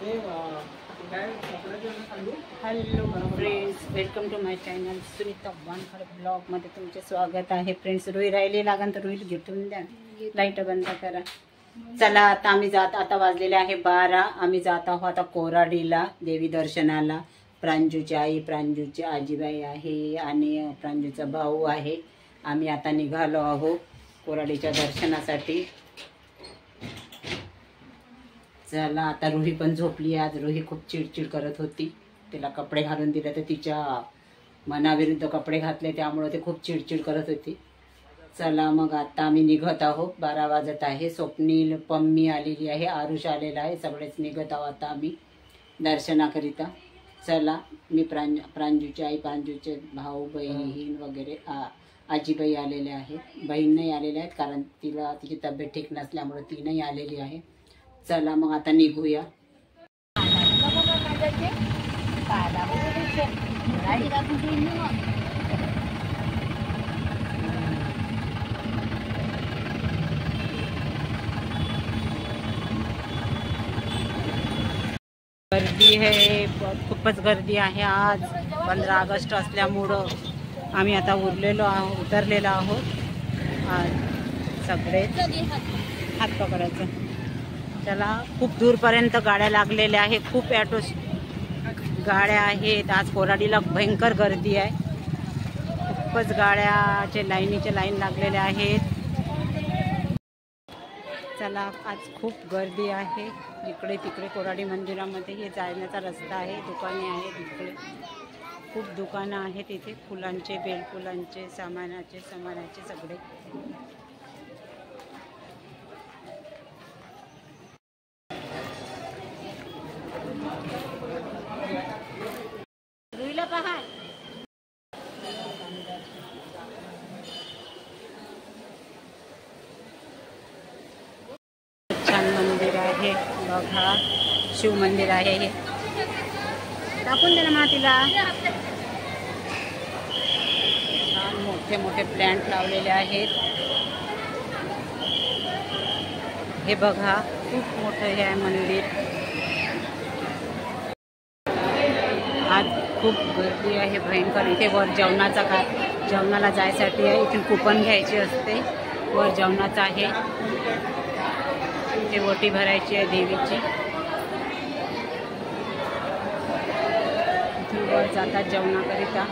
Hello friends, welcome to my channel Sunita Wankhede blog मध्ये तुमचे स्वागत आहे. फ्रेंड्स, रुई राहिली लागन तर रुई घेऊन द्या, लाईट बंद करा. चला आता आम्ही आता वाजलेले आहे 12. आम्ही जात आहोत आता कोराडीला देवी दर्शनाला. प्रांजूची आई, प्रांजूची आजीबाई आहे आणि प्रांजूचा भाऊ आहे. आम्ही आता निघालो आहोत कोराडीच्या दर्शनासाठी. चला आता रुही पण झोपली. आज रुही खूप चिडचिड करत होती. तिला कपडे घालून दिले तर तिच्या मनाविरुद्ध कपडे घातले, त्यामुळे ते खूप चिडचिड करत होती. चला मग आता आम्ही निघत आहोत. 12 वाजत आहे. स्वप्नील, पम्मी आलेली आहे, आरुष आलेला आहे. सगळेच निघत आहोत आता आम्ही दर्शनाकरिता. चला, मी प्रांजूची आई, प्रांजूचे भाऊ बहीण वगैरे आजीबाई आलेले आहेत. बहीण नाही आलेल्या आहेत कारण तिची तब्येत ठीक नसल्यामुळे ती नाही आलेली आहे. चला मग आता निघूया. गर्दी आहे, खूपच गर्दी आहे. आज 15 ऑगस्ट असल्यामुळं आम्ही आता उतरलेलो आहोत. सगळे हात पकडायचं. चला, खूप दूरपर्यंत गाड्या लागलेल्या आहे. खूप ऑटो गाड्या आहेत. आज कोराडीला भयंकर गर्दी आहे. खूपच गाड्याचे लाईन लागलेल्या आहेत. चला, आज खूप गर्दी आहे. इकडे तिकडे कोराडी मंदिरामध्ये हे जाण्याचा रस्ता आहे. दुकाने आहेत इकडे, खूप दुकानं आहेत इथे. फुलांचे, बेलफुलांचे, सामानाचे सगळे. रुईला पहा, छान मंदिर आहे बघा. शिव मंदिर आहे हे. टाकून दे ना मातीला. छान मोठे मोठे प्लॅन्ट लावलेले आहेत. हे बघा, खूप मोठं हे आहे मंदिर. आज खूप गर्दी आहे भयंकर. इथे वर जेवणाला जायसाठी आहे. इथून कुपन घ्यायची असते. वर जेवणाचं आहे. इथे ओटी भरायची आहे देवीची. इथून वर जातात जेवणाकरिता.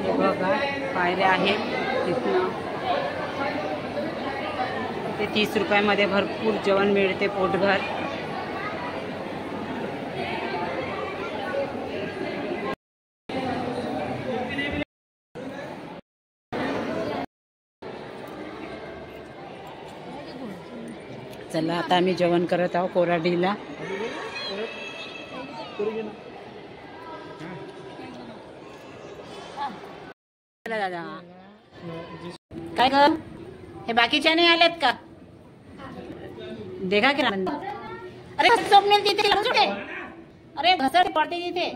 हे बघा, पायऱ्या आहेत तिथनं. ते 30 रुपयामध्ये भरपूर जेवण मिळते, पोटभर. चला आता आम्ही जेवण करत आहोत कोराडीला. दादा काय ग, हे बाकीच्या नाही आलेत का? देखा की अरे स्वप्नील तिथे, अरे घसर पडते तिथे.